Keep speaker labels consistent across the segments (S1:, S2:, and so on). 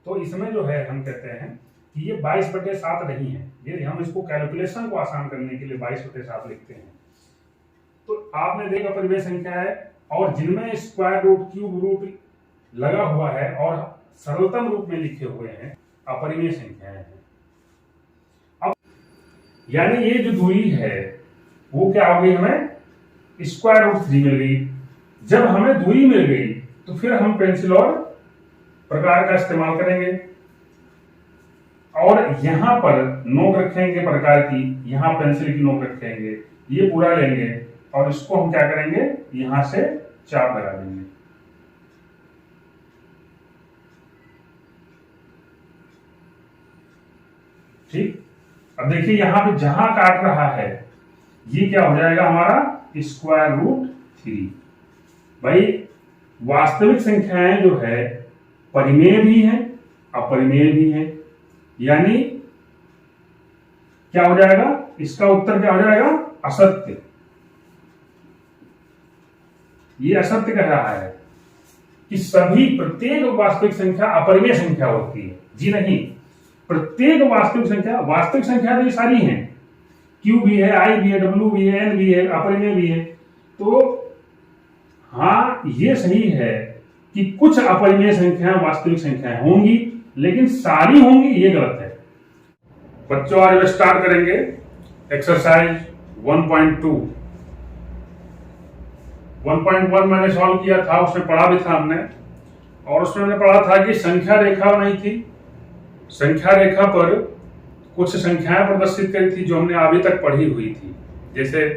S1: तो इसमें जो है हम कहते हैं कि ये 22/7 नहीं है, ये हम इसको कैलकुलेशन को आसान करने के लिए 22/7 लिखते हैं। तो आपने देखा परिमेय संख्या है और जिनमें स्क्वायर रूट क्यूब रूट लगा हुआ है और सरलतम रूप में लिखे हुए हैं अपरिमेय संख्याएं हैं। अब यानी ये जो दूरी है वो क्या हो गई, हमें स्क्वायर रूट 3 मिल गई। जब हमें दूरी मिल गई तो फिर हम पेंसिल और प्रकार का इस्तेमाल करेंगे और यहां पर नोक रखेंगे प्रकार की, यहां पेंसिल की नोक रखेंगे, ये पूरा लेंगे और इसको हम क्या करेंगे, यहां से चाप लगा देंगे। ठीक, अब देखिए यहां पे जहां काट रहा है ये क्या हो जाएगा हमारा स्क्वायर रूट 3। भाई वास्तविक संख्याएं जो है परिमेय भी है अपरिमेय भी है, यानी क्या हो जाएगा, इसका उत्तर क्या हो जाएगा, असत्य। ये असत्य कह रहा है कि सभी प्रत्येक वास्तविक संख्या अपरिमेय संख्या होती है। जी नहीं, प्रत्येक वास्तविक संख्या तो ये सारी हैं, Q भी है, I भी है, W भी है, N भी है, अपरिमेय भी है। तो हाँ ये सही है कि कुछ अपरिमेय संख्याएं वास्तविक संख्याएं होंगी, लेकिन सारी होंगी ये गलत है। बच्चों आज स्टार्ट करेंगे एक्सरसाइज 1.2। 1.1 मैंने सॉल्व किया था, उसमें पढ़ा भी था हमने, और उसमें हमने पढ़ा था कि संख्या रेखा नहीं थी, संख्या रेखा पर कुछ संख्याएं प्रदर्शित करी थी जो हमने अभी तक पढ़ी हुई थी, जैसे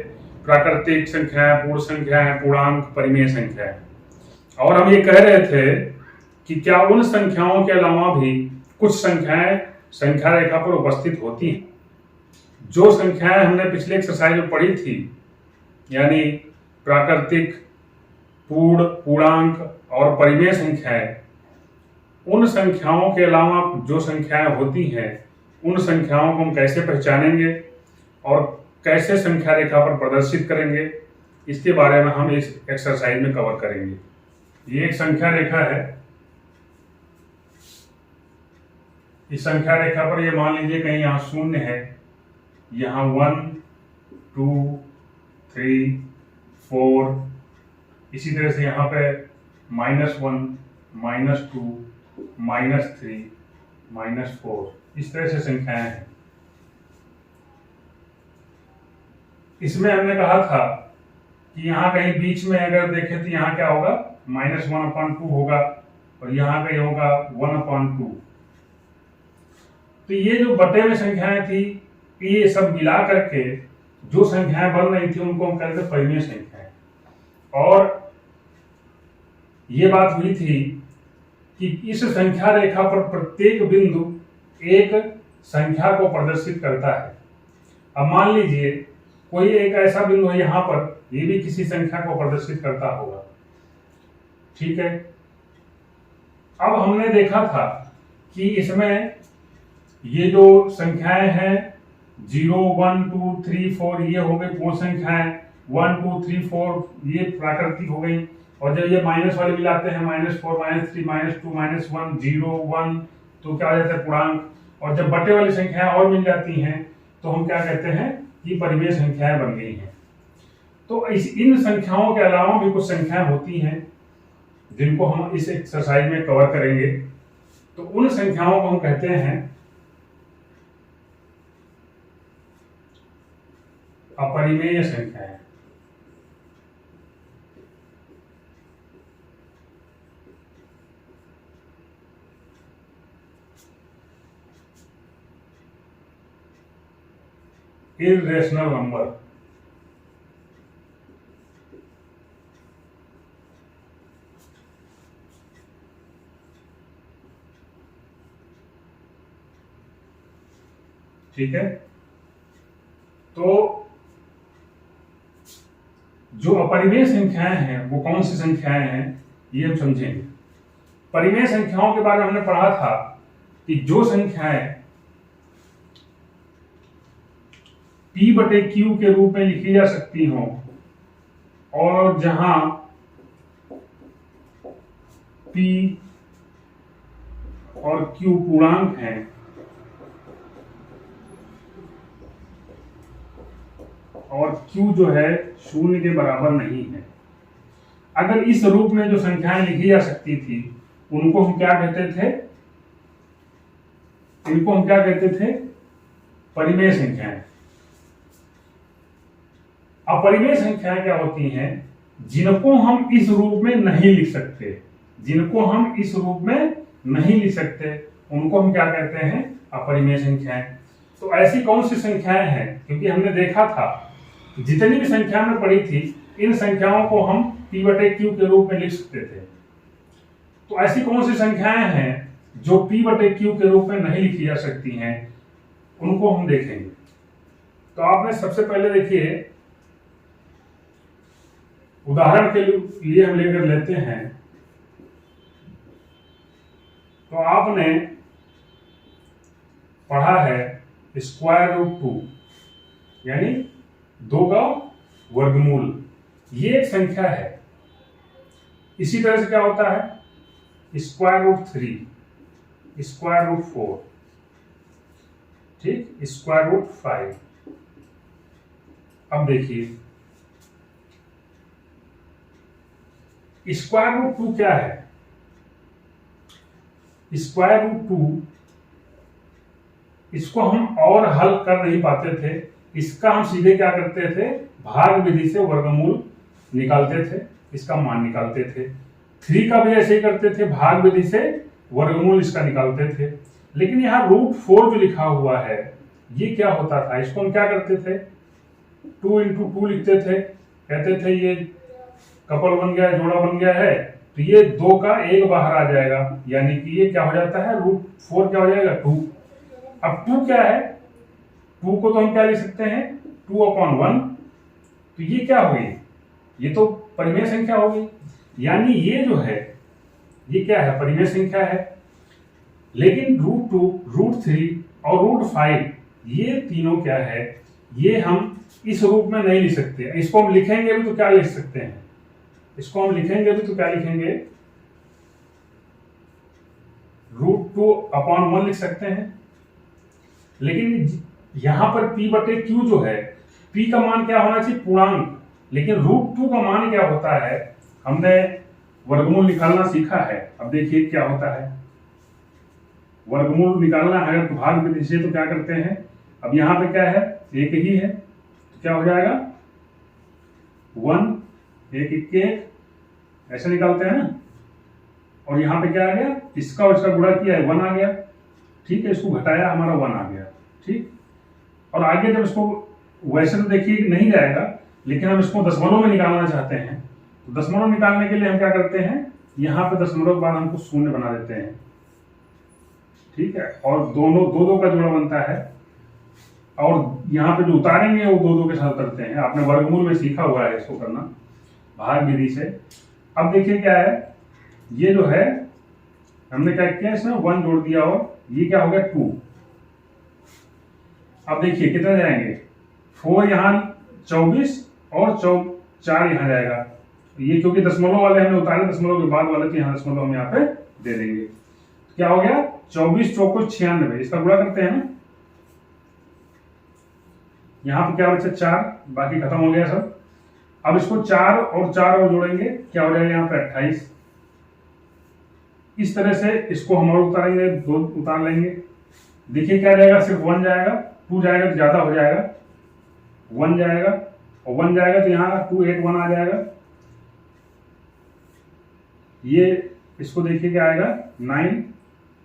S1: प्राकृतिक संख्याएं, पूर्ण संख्याएं, पूर्णांक, परिमेय संख्याएं। और हम ये कह रहे थे कि क्या उन संख्याओं के अलावा भी कुछ संख्याएं संख्या रेखा पर उपस्थित होती हैं। जो संख्याएं हमने पिछले एक्सरसाइज में पढ़ी थी, यानी प्राकृतिक, पूर्ण, पूर्णांक और परिमेय संख्याएं, उन संख्याओं के अलावा जो संख्याएं होती हैं उन संख्याओं को हम कैसे पहचानेंगे और कैसे संख्या रेखा पर प्रदर्शित करेंगे, इसके बारे में हम इस एक्सरसाइज में कवर करेंगे। ये एक संख्या रेखा है, इस संख्या रेखा पर ये मान लीजिए कहीं यहाँ 0 है, यहाँ 1 2 3 4, इसी तरह से यहाँ पे -1 -2 -3 -4, इस तरह से संख्याएं हैं। इसमें हमने कहा था कि यहाँ कहीं बीच में अगर देखें तो यहाँ क्या होगा, -1/2 होगा और यहाँ कहीं होगा 1/2। तो ये जो बटे में संख्याएं थी, ये सब मिला करके जो संख्याएं बन रही थी उनको हम कहते हैं परिमेय संख्याएं। और ये बात हुई थी कि इस संख्या रेखा पर प्रत्येक बिंदु एक संख्या को प्रदर्शित करता है। अब मान लीजिए कोई एक ऐसा बिंदु है यहाँ पर, ये भी किसी संख्या को प्रदर्शित करता होगा, ठीक है। अब हमने देखा था कि इसमें ये जो संख्याएं हैं 0 1 2 3 4 ये हो गई पूर्ण संख्याएं, 1 2 3 4 ये प्राकृतिक हो गई, और जब ये माइनस वाले मिलाते हैं -4 -3 -2 -1 0 1 तो क्या हो जाता है, पूर्णांक। और जब बटे वाली संख्याएं और मिल जाती हैं तो हम क्या कहते हैं, ये परिमेय संख्याएं बन गई हैं। तो इन संख्याओं के अलावा भी कुछ संख्याएं होती हैं जिनको हम इस एक्सरसाइज में कवर करेंगे। तो उन संख्याओं को हम कहते हैं अपरिमेय संख्याएं। Irrational number. ठीक है, तो जो अपरिमेय संख्याएं हैं वो कौन सी संख्याएं हैं ये हम समझेंगे। परिमेय संख्याओं के बारे में हमने पढ़ा था कि जो संख्याएं P/Q के रूप में लिखी जा सकती हों और जहां P और Q पूर्णांक हैं, और Q जो है शून्य के बराबर नहीं है। अगर इस रूप में जो संख्याएं लिखी जा सकती थी उनको हम क्या कहते थे? इनको हम क्या कहते थे? परिमेय संख्याएं। अपरिमेय संख्याएं क्या होती हैं? जिनको हम इस रूप में नहीं लिख सकते, जिनको हम इस रूप में नहीं लिख सकते उनको हम क्या कहते हैं? अपरिमेय संख्याएं। तो ऐसी कौन सी संख्याएं हैं? क्योंकि हमने देखा था जितनी भी संख्या में पढ़ी थी इन संख्याओं को हम P बटे Q के रूप में लिख सकते थे। तो ऐसी कौन सी संख्याएं हैं जो P बटे Q के रूप में नहीं लिखी जा सकती हैं, उनको हम देखेंगे। तो आपने सबसे पहले देखिए, उदाहरण के लिए हम लेकर लेते हैं, तो आपने पढ़ा है स्क्वायर रूट 2 यानी 2 का वर्गमूल, ये एक संख्या है। इसी तरह से क्या होता है? स्क्वायर रूट 3, स्क्वायर रूट 4, ठीक, स्क्वायर रूट 5। अब देखिए स्क्वायर रूट 2 क्या है? स्क्वायर रूट 2 इसको हम और हल कर नहीं पाते थे, इसका हम सीधे क्या करते थे? भाग विधि से वर्गमूल निकालते थे, इसका मान निकालते थे। 3 का भी ऐसे ही करते थे, भाग विधि से वर्गमूल इसका निकालते थे। लेकिन यहाँ रूट 4 जो लिखा हुआ है ये क्या होता था? इसको हम क्या करते थे? 2 इंटू 2 लिखते थे, कहते थे ये कपल बन गया, जोड़ा बन गया है, तो ये 2 का 1 बाहर आ जाएगा, यानी कि ये क्या हो जाता है? रूट 4 क्या हो जाएगा? 2। अब 2 क्या है? 2 को तो हम क्या लिख सकते हैं? 2/1। तो ये क्या हो गई? ये तो परिमेय संख्या हो गई, यानी ये जो है ये क्या है? परिमेय संख्या है। लेकिन रूट 2, रूट 3 और रूट 5 ये तीनों क्या है? ये हम इस रूप में नहीं लिख सकते। इसको हम लिखेंगे भी तो क्या लिख सकते हैं? इसको हम लिखेंगे भी तो क्या लिखेंगे? रूट 2/1 लिख सकते हैं। लेकिन यहां पर P बटे Q जो है, P का मान क्या होना चाहिए? पूर्णांक। लेकिन रूट 2 का मान क्या होता है? हमने वर्गमूल निकालना सीखा है। अब देखिए क्या होता है, वर्गमूल निकालना है तो भाग विधि से तो क्या करते हैं? अब यहाँ पे क्या है? एक ही है, तो क्या हो जाएगा? 1, 1 1 ऐसे निकालते हैं ना। और यहाँ पे क्या आ गया? इसका और इसका गुणा किया है, 1 आ गया, ठीक है। इसको घटाया, हमारा 1 आ गया, ठीक। और आगे जब इसको वैसे तो देखिए नहीं जाएगा, लेकिन हम इसको दशमलव में निकालना चाहते हैं, तो दशमलव निकालने के लिए हम क्या करते हैं? यहाँ पे दशमलव के बाद हमको शून्य बना देते हैं, ठीक है। और दोनों 2 का जोड़ा बनता है, और यहाँ पे जो उतारेंगे वो 2 के साथ करते हैं। आपने वर्गमूल में सीखा हुआ है इसको करना भाग विधि से। अब देखिए क्या है, ये जो है हमने क्या किया, इसमें 1 जोड़ दिया और ये क्या हो गया? 2। अब देखिए कितने जाएंगे? 4 यहाँ 24 और 4 यहाँ जाएगा। ये क्योंकि दशमलव वाले हमने उतारे, दशमलव के बाद वाले, तो यहाँ दशमलव हम यहाँ पे दे देंगे। तो क्या हो गया? 24 चौको 96, इसका गुणा करते हैं ना। यहाँ पे क्या बचा? 4, बाकी खत्म हो गया सब। अब इसको 4 और 4 और जोड़ेंगे, क्या हो जाएगा? यहाँ पे 28। इस तरह से इसको हम और उतारेंगे, 2 उतार लेंगे। देखिए क्या जाएगा? सिर्फ 1 जाएगा, 2 जाएगा तो ज्यादा हो जाएगा, 1 जाएगा और 1 जाएगा तो यहाँ 2 8 1 आ जाएगा। ये इसको देखिए क्या आएगा? 9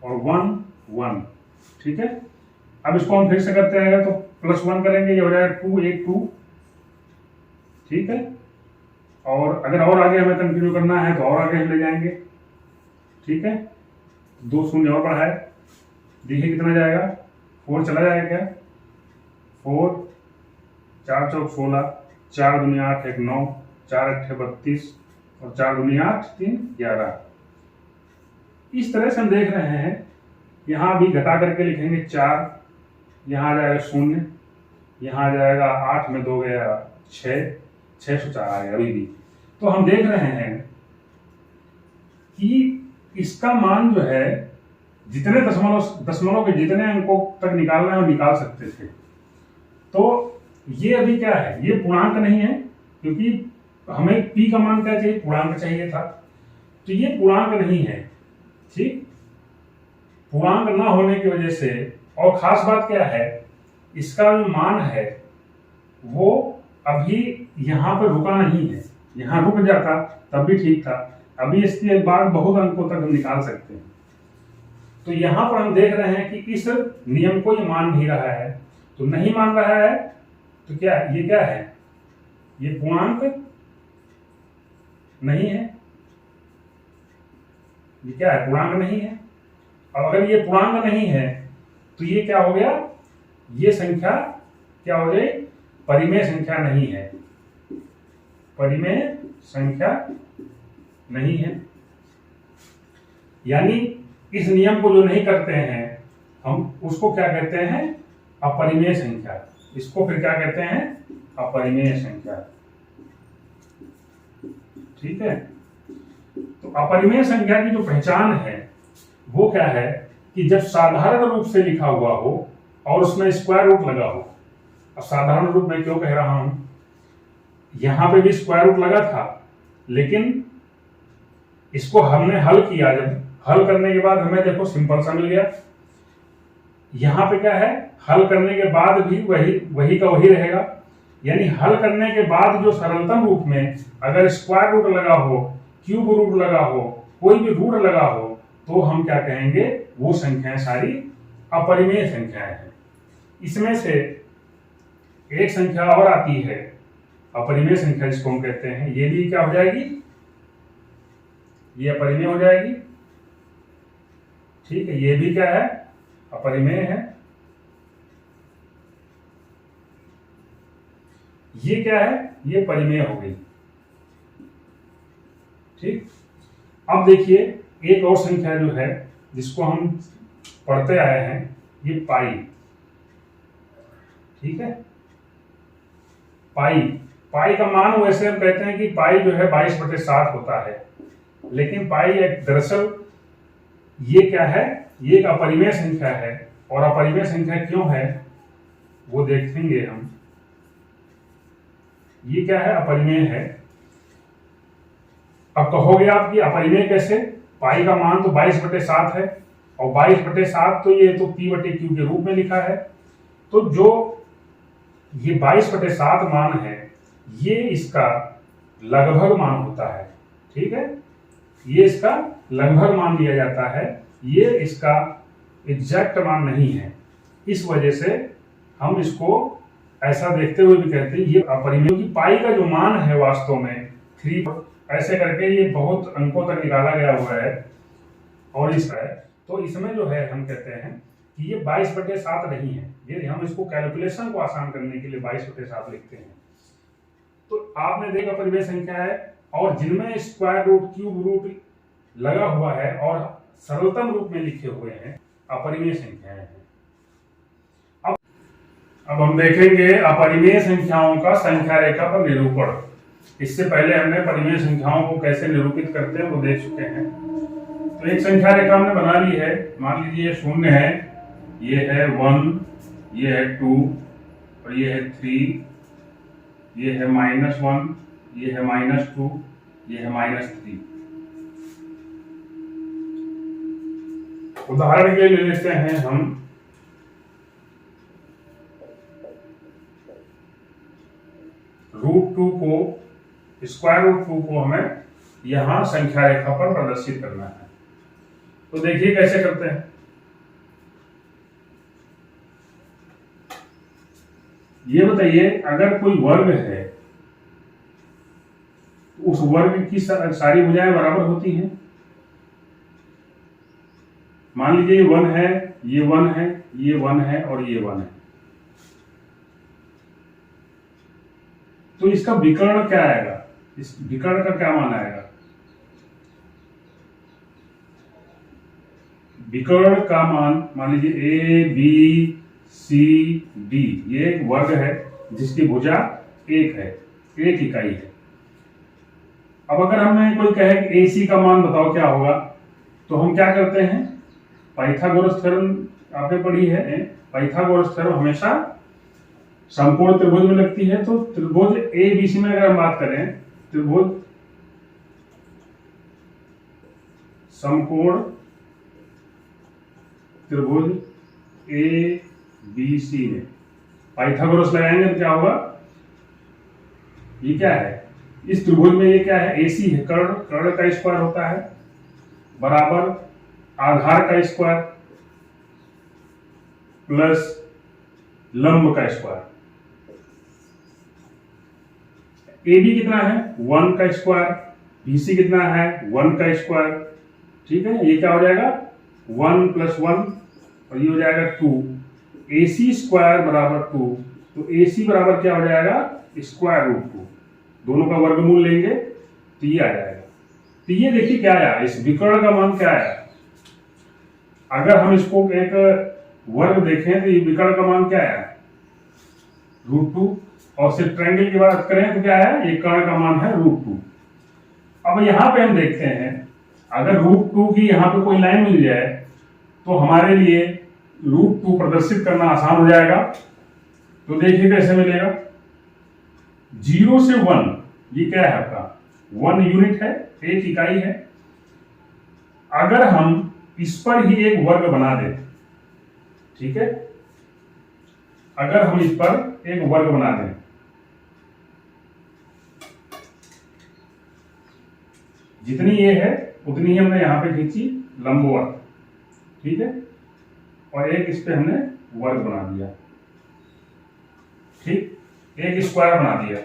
S1: और 1 1, ठीक है। अब इसको हम फिर से करते हैं तो +1 करेंगे, ये हो जाएगा 2 8 2, ठीक है। और अगर और आगे हमें कंटिन्यू करना है तो और आगे हम ले जाएंगे, ठीक है। 2 शून्य और बढ़ाए, देखिए कितना जाएगा? 4 चला जाएगा क्या? 4 4 चौक 16, 4 दूनी 8 1 9, 4 8 32 और 4 दूनी 8 3 11। इस तरह से हम देख रहे हैं। यहाँ भी घटा करके लिखेंगे 4, यहाँ आ जाएगा 0, यहाँ आ जाएगा 8 में 2 गया 6, 604 आएगा अभी भी। तो हम देख रहे हैं कि इसका मान जो है जितने दशमलव के जितने अंकों तक निकालना है वो निकाल सकते थे। तो ये अभी क्या है, ये पूर्णांक नहीं है, क्योंकि हमें p का मान क्या चाहिए, पूर्णांक चाहिए था। तो ये पूर्णांक नहीं है, ठीक। पूर्णांक ना होने की वजह से, और खास बात क्या है, इसका जो मान है वो अभी यहाँ पर रुका नहीं है। यहाँ रुक जाता तब भी ठीक था, अभी इसके बाद बहुत अंकों तक हम निकाल सकते हैं। तो यहाँ पर हम देख रहे हैं कि इस नियम को ये मान नहीं रहा है। तो नहीं मान रहा है तो क्या ये क्या है, ये पूर्णांक नहीं है। ये क्या है, पूर्णांक नहीं है। और अगर ये पूर्णांक नहीं है तो ये क्या हो गया, ये संख्या क्या हो गई, परिमेय संख्या नहीं है, परिमेय संख्या नहीं है। यानी इस नियम को जो नहीं करते हैं हम उसको क्या कहते हैं, अपरिमेय संख्या। इसको फिर क्या कहते हैं, अपरिमेय संख्या, ठीक है। तो अपरिमेय संख्या की जो पहचान है वो क्या है कि जब साधारण रूप से लिखा हुआ हो और उसमें स्क्वायर रूट लगा हो। अब साधारण रूप में क्यों कह रहा हूं, यहां पे भी स्क्वायर रूट लगा था, लेकिन इसको हमने हल किया। जब हल करने के बाद हमें देखो सिंपल सा मिल गया। यहां पे क्या है, हल करने के बाद भी वही का वही रहेगा। यानी हल करने के बाद जो सरलतम रूप में अगर स्क्वायर रूट लगा हो, क्यूब रूट लगा हो, कोई भी रूट लगा हो, तो हम क्या कहेंगे, वो संख्याएं सारी अपरिमेय संख्याएं हैं। इसमें से एक संख्या और आती है अपरिमेय संख्या, जिसको हम कहते हैं, ये भी क्या हो जाएगी, ये अपरिमेय हो जाएगी, ठीक है। ये भी क्या है, अपरिमेय है। ये क्या है, ये परिमेय हो गई, ठीक। अब देखिए एक और संख्या जो है जिसको हम पढ़ते आए हैं, ये पाई, ठीक है। पाई का मान वैसे हम कहते हैं कि पाई जो है 22/7 होता है, लेकिन पाई दरअसल ये क्या है, ये एक अपरिमेय संख्या है। और अपरिमेय संख्या क्यों है वो देखेंगे हम। ये क्या है, अपरिमेय है। अब कहोगे आप कि अपरिमेय कैसे, पाई का मान तो 22/7 है और 22/7 तो ये तो p/q के रूप में लिखा है। तो जो ये 22/7 मान है ये इसका लगभग मान होता है, ठीक है। ये इसका लगभग मान लिया जाता है, ये इसका एग्जैक्ट मान नहीं है। इस वजह से हम इसको ऐसा देखते हुए भी कहते हैं ये अपरिमेय। की पाई का जो मान है वास्तव में 3 ऐसे करके ये बहुत अंकों तक निकाला गया हुआ है। और इस है तो इसमें जो है हम कहते हैं कि ये 22/7 नहीं है, ये हम इसको कैलकुलेशन को आसान करने के लिए 22/7 लिखते हैं। तो आपने देखा अपरिमेय संख्या है और जिनमें स्क्वायर रूट, क्यूब रूट लगा हुआ है और सरलतम रूप में लिखे हुए हैं, अपरिमेय संख्याएं हैं। अब हम देखेंगे अपरिमेय संख्याओं का संख्या रेखा पर निरूपण। इससे पहले हमने परिमेय संख्याओं को कैसे निरूपित करते हैं वो देख चुके हैं। तो एक संख्या रेखा हमने बना ली है, मान लीजिए 0 है, ये है 1, ये है 2 और ये है 3, ये है -1, ये है -2, ये है -3। उदाहरण के लिए ले लेते हैं हम √2 को, स्क्वायर रूट 2 को हमें यहां संख्या रेखा पर प्रदर्शित करना है। तो देखिए कैसे करते हैं। ये बताइए अगर कोई वर्ग है तो उस वर्ग की सारी भुजाएं बराबर होती हैं। मान लीजिए ये 1 है, ये 1 है, ये 1 है और ये 1 है। तो इसका विकर्ण क्या आएगा, इस विकर्ण का क्या मान आएगा। विकर्ण का मान लीजिए ABCD, ये एक वर्ग है जिसकी भुजा 1 है, 1 इकाई है। अब अगर हमें कोई कहे कि AC का मान बताओ क्या होगा, तो हम क्या करते हैं, पाइथागोरस थ्योरम आपने पढ़ी है। पाइथागोरस थ्योरम हमेशा समकोण त्रिभुज में लगती है। तो त्रिभुज ए बी सी में अगर हम बात करें, त्रिभुज समकोण त्रिभुज ए बी सी में पाइथागोरस लगाएंगे तो क्या होगा, ये क्या है, इस त्रिभुज में ये क्या है, एसी है, कर्ण का स्क्वायर होता है बराबर आधार का स्क्वायर प्लस लंब का स्क्वायर। ए बी कितना है, 1 का स्क्वायर, बीसी कितना है, 1 का स्क्वायर। ठीक है, ये क्या हो जाएगा 1 + 1 और ये हो जाएगा 2। AC स्क्वायर बराबर 2। तो AC बराबर क्या हो जाएगा, √2। दोनों का वर्गमूल लेंगे तो ये आ जाएगा। तो ये देखिए क्या आया, इस विकर्ण का मान क्या आया। अगर हम इसको एक वर्ग देखें तो ये विकर्ण का मान क्या आया, √2। और सिर्फ ट्रायंगल की बात करें तो क्या है, ये कर्ण का मान है √2। अब यहाँ पे हम देखते हैं, अगर √2 की यहाँ पे कोई लाइन मिल जाए तो हमारे लिए √2 प्रदर्शित करना आसान हो जाएगा। तो देखिए कैसे मिलेगा, 0 से 1, ये क्या है आपका 1 यूनिट है, 1 इकाई है। अगर हम इस पर ही एक वर्ग बना दें, ठीक है, अगर हम इस पर एक वर्ग बना दें, जितनी ये है उतनी ही हमने यहां पे खींची लंबवत, ठीक है, और एक इस पे हमने वर्ग बना दिया, ठीक, एक स्क्वायर बना दिया।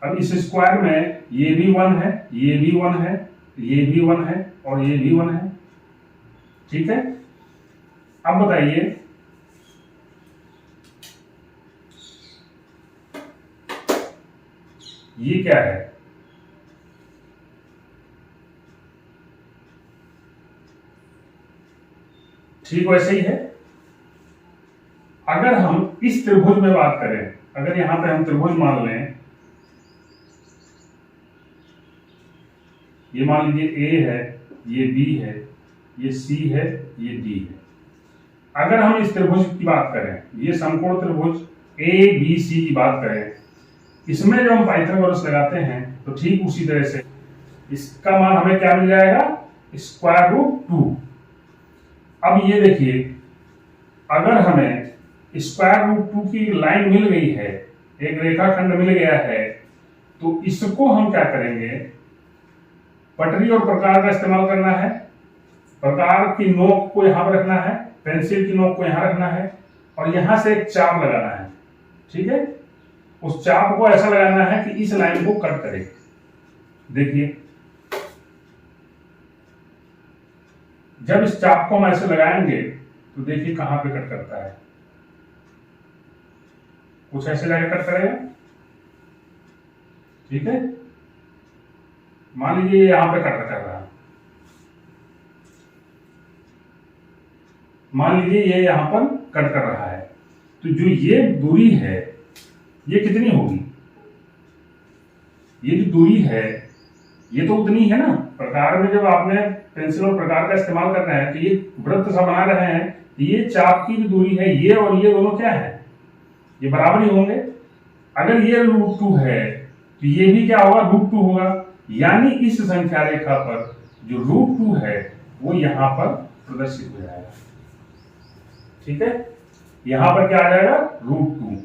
S1: अब इस स्क्वायर में ये भी 1 है, ये भी 1 है, ये भी 1 है और ये भी 1 है। ठीक है, अब बताइए ये क्या है, ठीक वैसे ही है। अगर हम इस त्रिभुज में बात करें, अगर यहां पे हम त्रिभुज मान लें, ये मान लीजिए ए है, ये बी है, ये सी है, ये डी है। अगर हम इस त्रिभुज की बात करें, ये समकोण त्रिभुज ए बी सी की बात करें, इसमें जो हम पाइथागोरस लगाते हैं तो ठीक उसी तरह से इसका मान हमें क्या मिल जाएगा, √2। अब ये देखिए, अगर हमें √2 की लाइन मिल गई है, एक रेखाखंड मिल गया है, तो इसको हम क्या करेंगे, पटरी और प्रकार का इस्तेमाल करना है। प्रकार की नोक को यहां पर रखना है, पेंसिल की नोक को यहां रखना है और यहां से एक चाप लगाना है। ठीक है, उस चाप को ऐसा लगाना है कि इस लाइन को कट करे। देखिए, जब इस चाप को हम ऐसे लगाएंगे तो देखिए कहां पे कट करता है, कुछ ऐसे जाके कट करेगा। ठीक है, मान लीजिए यहां पे कट कर रहा है, मान लीजिए ये यहां पर कट कर रहा है, तो जो ये दूरी है ये कितनी होगी, ये जो दूरी है ये तो उतनी है ना। प्रकार में जब आपने पेंसिल और प्रकार का इस्तेमाल करना है तो ये वृत्त सा बना रहे हैं, ये चाप की जो दूरी है ये और ये दोनों क्या है, ये बराबर ही होंगे। अगर ये √2 है तो ये भी क्या होगा, √2 होगा। यानी इस संख्या रेखा पर जो √2 है वो यहां पर प्रदर्शित हो जाएगा। ठीक है, यहां पर क्या आ जाएगा, √2।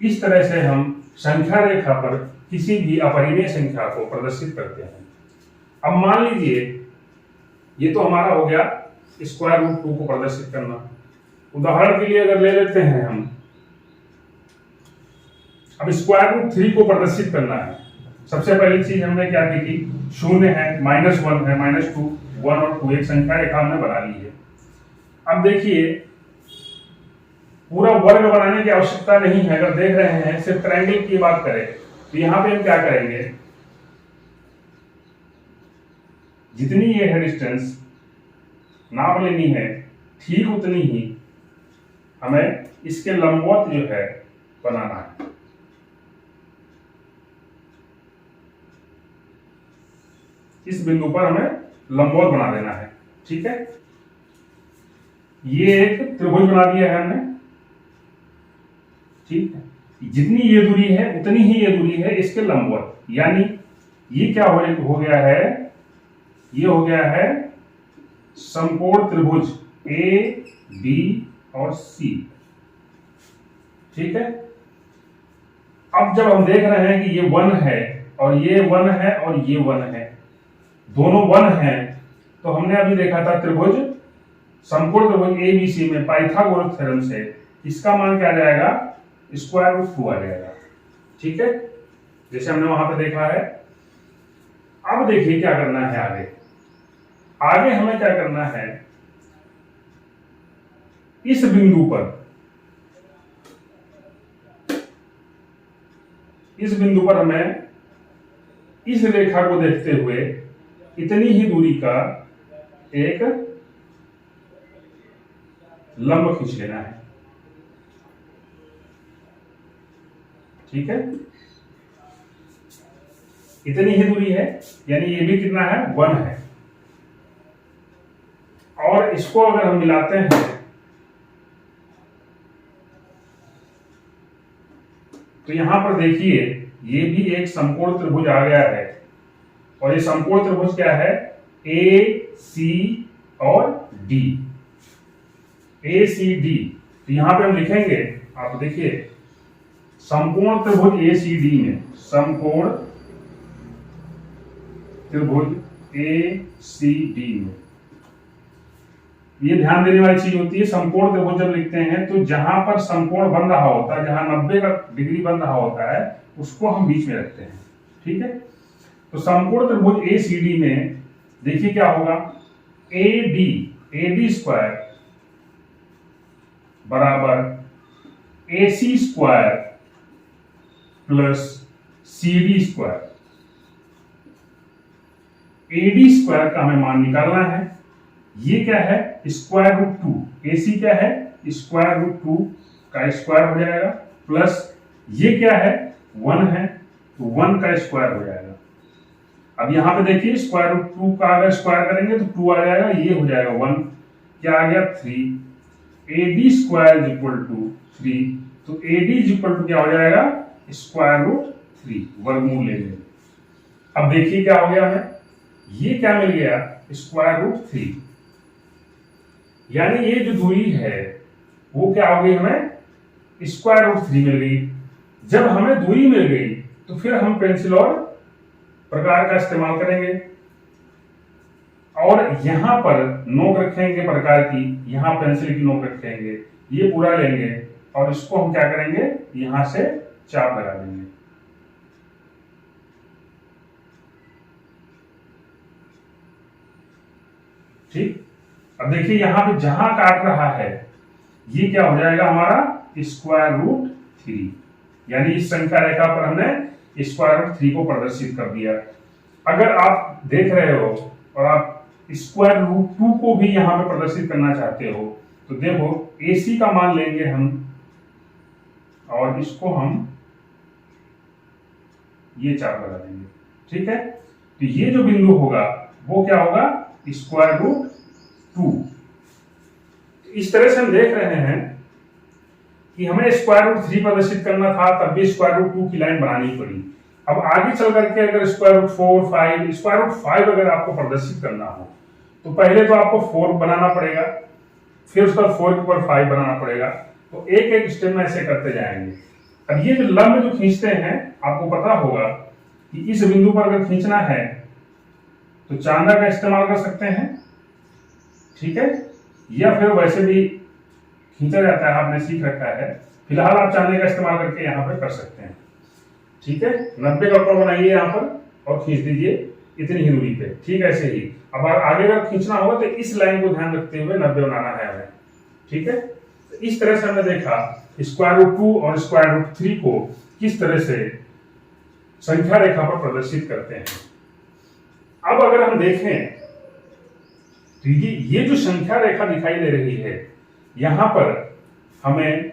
S1: इस तरह से हम संख्या रेखा पर किसी भी अपरिमेय संख्या को प्रदर्शित करते हैं। अब मान लीजिए ये तो हमारा हो गया √2 को प्रदर्शित करना। उदाहरण के लिए अगर ले लेते हैं हम, अब √3 को प्रदर्शित करना है। सबसे पहली चीज हमने क्या की थी, 0 है, -1 है, -2, 1 और 2, एक संख्या रेखा हमने बना ली है। अब देखिए, पूरा वर्ग बनाने की आवश्यकता नहीं है। अगर देख रहे हैं सिर्फ ट्रायंगल की बात करें तो यहां पे हम क्या करेंगे, जितनी ये है डिस्टेंस नाप लेनी है, ठीक उतनी ही हमें इसके लंबवत जो है बनाना है। इस बिंदु पर हमें लंबवत बना देना है। ठीक है, ये एक त्रिभुज बना दिया है हमने। ठीक है, जितनी ये दूरी है उतनी ही ये दूरी है इसके लंबवत, यानी ये क्या हो गया है, ये हो गया है समकोण त्रिभुज ए बी और सी। ठीक है, अब जब हम देख रहे हैं कि ये 1 है और ये 1 है और ये 1 है, दोनों 1 है, तो हमने अभी देखा था त्रिभुज समकोण त्रिभुज एबीसी में पाइथागोरस थ्योरम से इसका मान क्या आ जाएगा, स्क्वायर रूट 2 आ जाएगा। ठीक है, जैसे हमने वहां पे देखा है। अब देखिए क्या करना है आगे। आगे हमें क्या करना है, इस बिंदु पर, इस बिंदु पर हमें इस रेखा को देखते हुए इतनी ही दूरी का एक लंब खींच लेना है। ठीक है, इतनी ही दूरी है, यानी ये भी कितना है, 1 है। और इसको अगर हम मिलाते हैं तो यहां पर देखिए ये भी एक समकोण त्रिभुज आ गया है, और ये समकोण त्रिभुज क्या है, ए सी और डी, ए सी डी। तो यहां पे हम लिखेंगे, आप देखिए समकोण त्रिभुज ए सी डी में, समकोण त्रिभुज ए सी डी में, ये ध्यान देने वाली चीज होती है। समकोण त्रिभुज जब लिखते हैं तो जहां पर समकोण बन रहा होता है, जहां 90 का डिग्री बन रहा होता है, उसको हम बीच में रखते हैं। ठीक है, तो समकोण त्रिभुज ए सी डी में देखिए क्या होगा, ए डी स्क्वायर बराबर A C square plus C D square. A D square का हमें मान निकालना है, ये क्या है, स्क्वायर रूट 2। AC क्या है, स्क्वायर रूट 2 का स्क्वायर हो जाएगा, प्लस ये क्या है, 1 है, तो 1 का स्क्वायर हो जाएगा। अब यहां पे देखिए स्क्वायर रूट 2 का अगर स्क्वायर करेंगे तो 2 आ जाएगा, ये हो जाएगा 1, क्या आ गया 3। AD square is equal to 3, तो AD इज इक्वल टू क्या हो जाएगा, स्क्वायर रूट 3, वर्गमूल लेंगे। अब देखिए क्या हो गया हमें, ये क्या मिल गया, स्क्वायर रूट 3, यानी ये जो दूरी है वो क्या हो गई, हमें स्क्वायर रूट 3 मिल गई। जब हमें दूरी मिल गई तो फिर हम पेंसिल और प्रकार का इस्तेमाल करेंगे, और यहां पर नोक रखेंगे प्रकार की, यहां पेंसिल की नोक रखेंगे, ये पूरा लेंगे और इसको हम क्या करेंगे, यहां से चाप लगा देंगे। ठीक, अब देखिए यहां पे जहां काट रहा है ये क्या हो जाएगा हमारा, स्क्वायर रूट 3, यानी इस संख्या रेखा पर हमने स्क्वायर रूट 3 को प्रदर्शित कर दिया। अगर आप देख रहे हो और आप स्क्वायर रूट 2 को भी यहां पे प्रदर्शित करना चाहते हो, तो देखो AC का मान लेंगे हम और इसको हम ये चाप लगा देंगे। ठीक है, तो ये जो बिंदु होगा वो क्या होगा, स्क्वायर रूट 2। इस तरह से हम देख रहे हैं कि हमें स्क्वायर रूट 3 प्रदर्शित करना था, तब भी स्क्वायर रूट 2 की लाइन बनानी पड़ी। अब आगे चल करके अगर स्क्वायर रूट 4, 5, स्क्वायर रूट 5 अगर आपको प्रदर्शित करना हो तो पहले तो आपको 4 बनाना पड़ेगा, फिर उसका 4 के ऊपर 5 बनाना पड़ेगा, तो एक एक स्टेप में ऐसे करते जाएंगे। अब ये जो लंब जो खींचते हैं, आपको पता होगा कि इस बिंदु पर अगर खींचना है तो चांदा का इस्तेमाल कर सकते हैं। ठीक है, या फिर वैसे भी खींचा जाता है, आपने सीख रखा है, फिलहाल आप चांदे का इस्तेमाल करके यहाँ पर कर सकते हैं। ठीक है, 90 का कोण बनाइए यहाँ पर और खींच दीजिए इतनी ही दूरी पे। ठीक है, ऐसे ही अब आगे अगर खींचना होगा तो इस लाइन को ध्यान रखते हुए 90 बनाना है हमें। ठीक है, तो इस तरह से हमने देखा स्क्वायर रूट 2 और स्क्वायर रूट 3 को किस तरह से संख्या रेखा पर प्रदर्शित करते हैं। अब अगर हम देखें तो ये जो संख्या रेखा दिखाई दे रही है, यहां पर हमें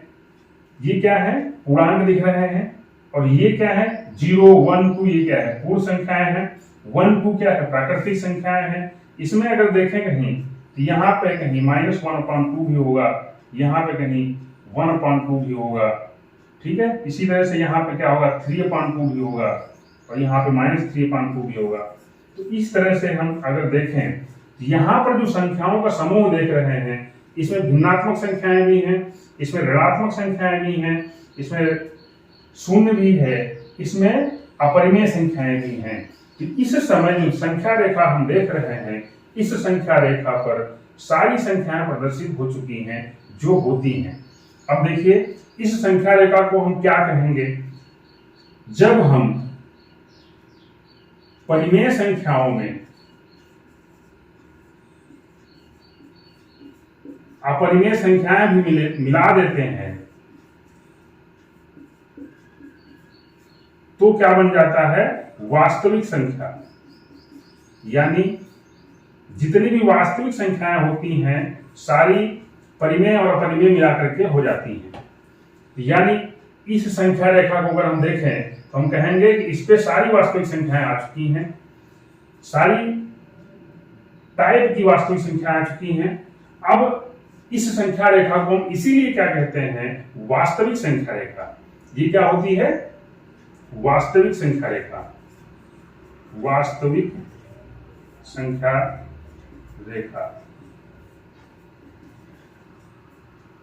S1: ये क्या है, पूर्णांक दिख रहे हैं, और ये क्या है, 0, 1, 2, ये क्या है, पूर्ण संख्याएं हैं, 1, 2 क्या है, प्राकृतिक संख्याएं हैं, इसमें अगर देखें कहीं तो यहाँ पे कहीं -1/2 भी होगा, यहाँ पे कहीं 1/2 भी होगा, ठीक है। इसी तरह से यहाँ पे क्या होगा 3/2 भी होगा और यहाँ पे -3/2 भी होगा। तो इस तरह से हम अगर देखें यहाँ पर जो संख्याओं का समूह देख रहे हैं, इसमें भिन्नात्मक संख्याएं भी हैं, इसमें ऋणात्मक संख्याएं भी हैं, इसमें शून्य भी है, इसमें अपरिमेय संख्याएं भी हैं। तो इस समय जो संख्या रेखा हम देख रहे हैं, इस संख्या रेखा पर सारी संख्याएं प्रदर्शित हो चुकी हैं जो होती हैं। अब देखिए इस संख्या रेखा को हम क्या कहेंगे, जब हम परिमेय संख्याओं में अपरिमेय संख्याएं भी मिला देते हैं तो क्या बन जाता है वास्तविक संख्या। यानी जितनी भी वास्तविक संख्याएं होती हैं सारी परिमेय और अपरिमेय मिलाकर के हो जाती हैं। यानी इस संख्या रेखा को अगर हम देखें तो हम कहेंगे कि इस पे सारी वास्तविक संख्याएं आ चुकी हैं, सारी टाइप की वास्तविक संख्याएं आ चुकी हैं। अब इस संख्या रेखा को हम इसीलिए क्या कहते हैं वास्तविक संख्या रेखा। ये क्या होती है वास्तविक संख्या रेखा, वास्तविक संख्या रेखा।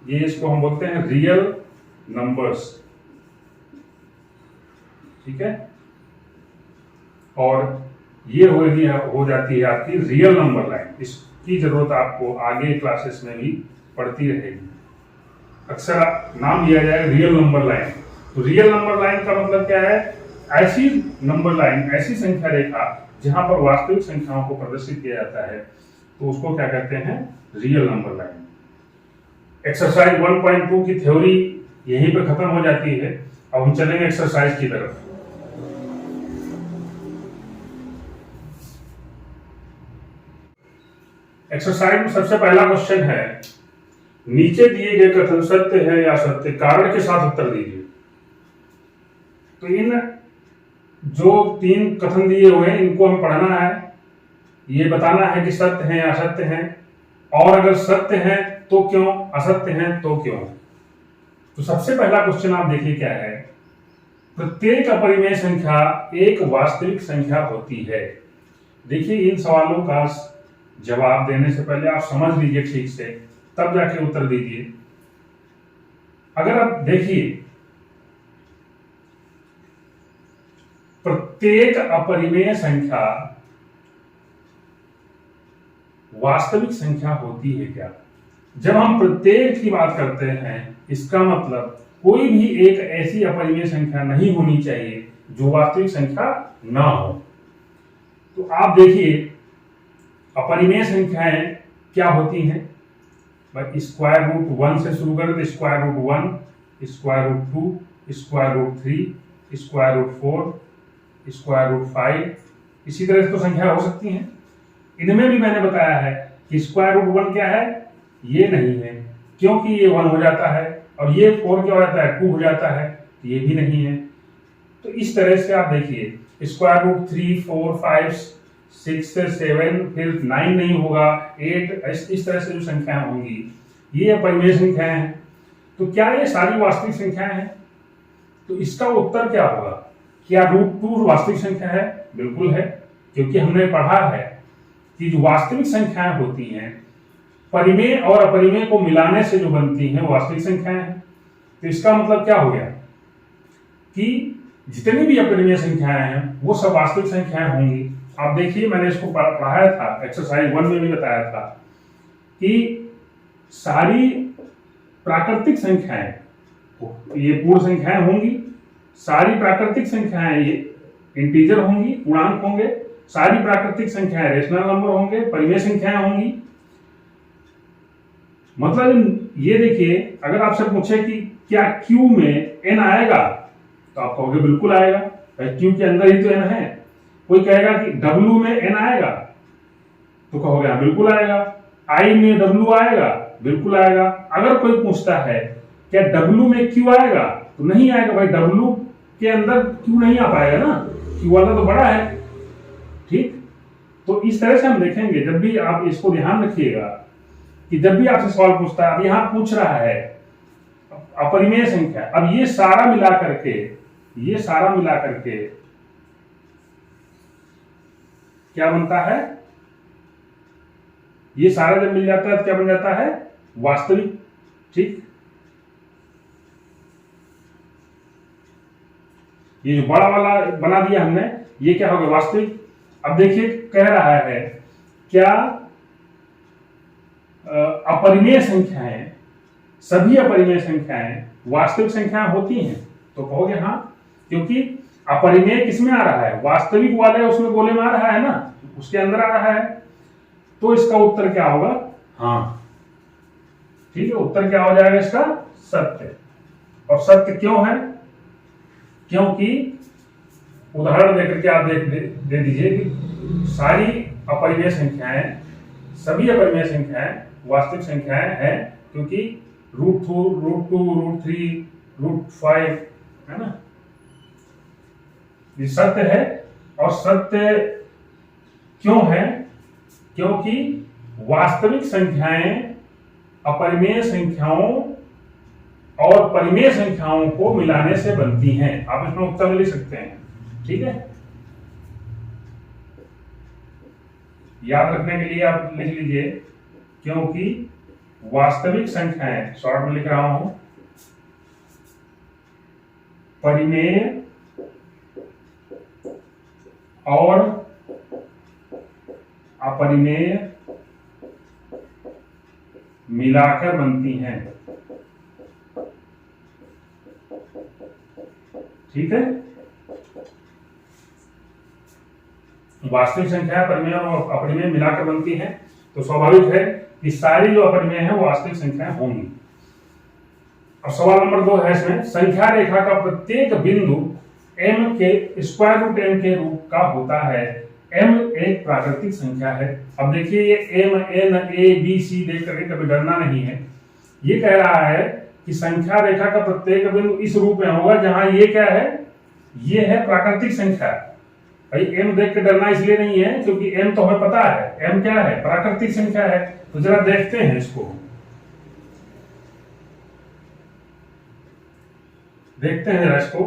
S1: ये इसको हम बोलते हैं रियल नंबर्स, ठीक है। और ये हो जाती है आपकी रियल नंबर लाइन। इसकी जरूरत आपको आगे क्लासेस में भी पड़ती रहेगी। अक्सर नाम लिया जाएगा रियल नंबर लाइन। तो रियल नंबर लाइन का मतलब क्या है, ऐसी नंबर लाइन, ऐसी संख्या रेखा जहां पर वास्तविक संख्याओं को प्रदर्शित किया जाता है, तो उसको क्या कहते हैं रियल नंबर लाइन। एक्सरसाइज 1.2 की थ्योरी यहीं पे खत्म हो जाती है। अब हम चलेंगे एक्सरसाइज की तरफ। एक्सरसाइज में सबसे पहला क्वेश्चन है, नीचे दिए गए कथन सत्य है या असत्य, कारण के साथ उत्तर दीजिए। तो इन जो 3 कथन दिए हुए हैं इनको हम पढ़ना है, ये बताना है कि सत्य है या असत्य है, और अगर सत्य है तो क्यों, असत्य है तो क्यों। तो सबसे पहला क्वेश्चन आप देखिए क्या है, प्रत्येक अपरिमेय संख्या एक वास्तविक संख्या होती है। देखिए इन सवालों का जवाब देने से पहले आप समझ लीजिए ठीक से, तब जाके उत्तर दीजिए। अगर आप देखिए प्रत्येक अपरिमेय संख्या वास्तविक संख्या होती है क्या। जब हम प्रत्येक की बात करते हैं इसका मतलब कोई भी एक ऐसी अपरिमेय संख्या नहीं होनी चाहिए जो वास्तविक संख्या ना हो। तो आप देखिए अपरिमेय संख्याएं क्या होती हैं, भाई स्क्वायर रूट 1 से शुरू करें तो square root 1, square root 2, square root 3, square root 4, square root 5, इसी तरह से तो संख्या हो सकती हैं। इनमें भी मैंने बताया है कि स्क्वायर रूट 1 क्या है, ये नहीं है क्योंकि ये 1 हो जाता है, और ये 4 क्या हो जाता है 2 हो जाता है, ये भी नहीं है। तो इस तरह से आप देखिए स्क्वायर रूट 3, 4, 5, 6, 7, फिर 9 नहीं होगा, 8, इस तरह से जो संख्याएं होंगी ये अपरिमेय संख्याएं हैं। तो क्या ये सारी वास्तविक संख्याएं हैं। तो इसका उत्तर क्या होगा, क्या रूट 2 वास्तविक संख्या है, बिल्कुल है, क्योंकि हमने पढ़ा है कि जो वास्तविक संख्याएं होती हैं परिमेय और अपरिमेय को मिलाने से जो बनती हैं वास्तविक संख्याएं हैं। तो इसका मतलब क्या हो गया कि जितनी भी अपरिमेय संख्याएं हैं वो सब वास्तविक संख्याएं होंगी। आप देखिए मैंने इसको पढ़ाया था, एक्सरसाइज 1 में भी बताया था कि सारी प्राकृतिक संख्याएं ये पूर्ण संख्याएं होंगी, सारी प्राकृतिक संख्याएं ये इंटीजर होंगी, पूर्णांक होंगे, सारी प्राकृतिक संख्याएं रेशनल नंबर होंगे, परिमेय संख्याएं होंगी। मतलब ये देखिए अगर आपसे पूछे कि क्या Q में n आएगा तो आप कहोगे बिल्कुल आएगा, भाई Q के अंदर ही तो n है। कोई कहेगा कि W में n आएगा तो कहोगे हाँ बिल्कुल आएगा। I में W आएगा, बिल्कुल आएगा। अगर कोई पूछता है क्या W में Q आएगा तो नहीं आएगा, भाई W के अंदर Q नहीं आ पाएगा ना, Q वाला तो बड़ा है, ठीक। तो इस तरह से हम देखेंगे, जब भी आप इसको ध्यान रखिएगा कि जब भी आपसे सवाल पूछता है, अब यहाँ पूछ रहा है अपरिमेय संख्या, अब ये सारा मिला करके क्या बनता है, ये सारा जब मिल जाता है तो क्या बन जाता है, वास्तविक। ठीक, ये जो बड़ा वाला बना दिया हमने, ये क्या हो गया, वास्तविक। अब देखिए कह रहा है क्या अपरिमेय संख्याएं, सभी अपरिमेय संख्याएं वास्तविक संख्याएं होती हैं? तो कहोगे हाँ, क्योंकि अपरिमेय किसमें आ रहा है, वास्तविक वाले उसमें गोले में आ रहा है ना, उसके अंदर आ रहा है। तो इसका उत्तर क्या होगा, हाँ। ठीक है, उत्तर क्या हो जाएगा इसका, सत्य। और सत्य क्यों है, क्योंकि उदाहरण देकर के आप दे दीजिए कि सारी अपरिमेय संख्याएं, सभी अपरिमेय संख्याएं वास्तविक संख्याएं हैं, क्योंकि √2, √3, √5 है ना, ये सत्य है। और सत्य क्यों है, क्योंकि वास्तविक संख्याएं अपरिमेय संख्याओं और परिमेय संख्याओं को मिलाने से बनती हैं। आप इसमें उत्तर लिख सकते हैं। ठीक है, याद रखने के लिए आप लिख लीजिए, क्योंकि वास्तविक संख्याएं, शॉर्ट में लिख रहा हूं, परिमेय और अपरिमेय मिलाकर बनती हैं। ठीक है, वास्तविक संख्या परिमेय और अपरिमेय मिलाकर बनती हैं, तो स्वाभाविक है कि सारी जो अपरिमेय है वो वास्तविक संख्याएं होंगी। अब सवाल नंबर 2 है इसमें, संख्या रेखा का प्रत्येक बिंदु m के स्क्वायर रूट m के रूप का होता है। m एक प्राकृतिक संख्या है। अब देखिए ये m, n, a, b, c देख करके कभी डरना नहीं है। ये कह रहा है कि संख्या रेखा का प्रत्येक बिंदु इस रूप में होगा, जहां ये क्या है, ये है प्राकृतिक संख्या। भाई m देख के डरना इसलिए नहीं है क्योंकि m तो हमें पता है, m क्या है, प्राकृतिक संख्या है। तो जरा देखते हैं इसको, देखते हैं जरा इसको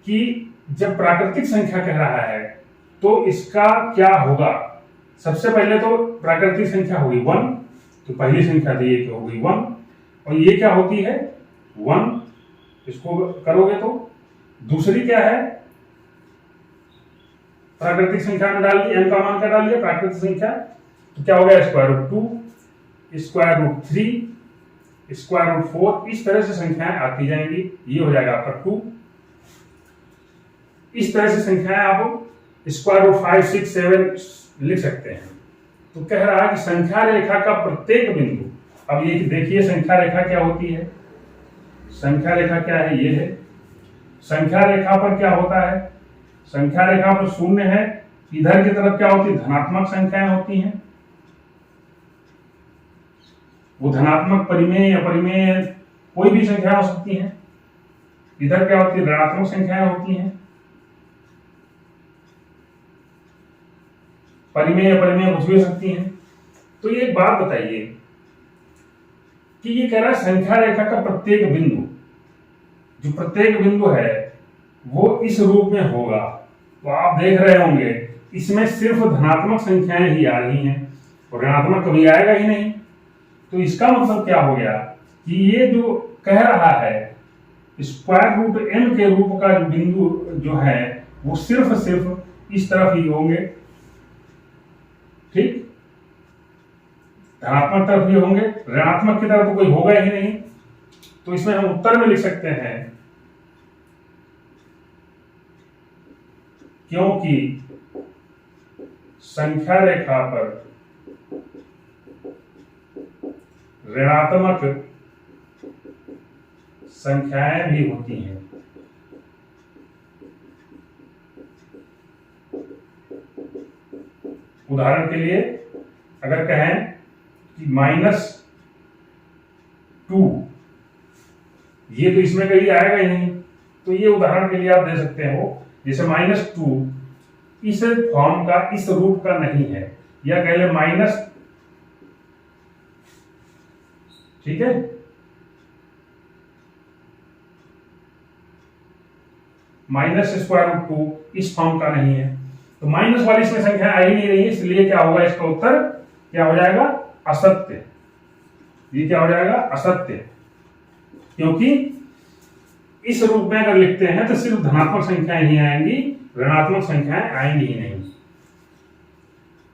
S1: कि जब प्राकृतिक संख्या कह रहा है तो इसका क्या होगा। सबसे पहले तो प्राकृतिक संख्या होगी 1, तो पहली संख्या थी ये हो गई 1, और ये क्या होती है 1, इसको करोगे तो दूसरी क्या है, प्राकृतिक संख्या में डाल दिया, m का मान क्या डाल दिया, प्राकृतिक संख्या, तो क्या हो गया square root 2, square root 3, square root 4, इस तरह से संख्याएं आती जाएंगी। ये हो जाएगा आपका 2। इस तरह से संख्याएं आप स्क्वायर रूट 5, 6, 7 लिख सकते हैं। तो कह रहा है कि संख्या रेखा का प्रत्येक बिंदु, अब ये देखिए संख्या रेखा क्या होती है, संख्या रेखा क्या है, ये है। संख्या रेखा पर क्या होता है, संख्या रेखा पर 0 है, इधर की तरफ क्या होती है, धनात्मक संख्याएं होती हैं। वो धनात्मक, परिमेय, अपरिमेय, कोई भी संख्या हो सकती है। इधर क्या होती है, ऋणात्मक संख्याएं होती हैं। परिमेय अपरिमेय कुछ भी हो सकती हैं। तो ये एक बात बताइए कि ये कह रहा है संख्या रेखा का प्रत्येक बिंदु, जो प्रत्येक बिंदु है वो इस रूप में होगा। तो आप देख रहे होंगे इसमें सिर्फ धनात्मक संख्याएं ही आ रही हैं और ऋणात्मक कभी आएगा ही नहीं। तो इसका मतलब क्या हो गया कि ये जो कह रहा है स्क्वायर रूट m के रूप का जो बिंदु जो है वो सिर्फ इस तरफ ही होंगे। ठीक, धनात्मक तरफ ही होंगे, ऋणात्मक की तरफ तो कोई होगा ही नहीं। तो इसमें हम उत्तर में लिख सकते हैं क्योंकि संख्या रेखा पर ऋणात्मक संख्याएं भी होती हैं। उदाहरण के लिए अगर कहें कि -2, ये तो इसमें कहीं आएगा ही नहीं, तो ये उदाहरण के लिए आप दे सकते हो, जैसे -2 इस फॉर्म का, इस रूप का नहीं है, या कह ले माइनस, ठीक है, माइनस स्क्वायर रूट 2 इस फॉर्म का नहीं है। तो माइनस वाली इसमें संख्या आ ही नहीं रही है, इसलिए क्या होगा, इसका उत्तर क्या हो जाएगा, असत्य। ये क्या हो जाएगा, असत्य, क्योंकि इस रूप में अगर लिखते हैं तो सिर्फ धनात्मक संख्याएं ही आएंगी, ऋणात्मक संख्याएं आएंगी ही नहीं।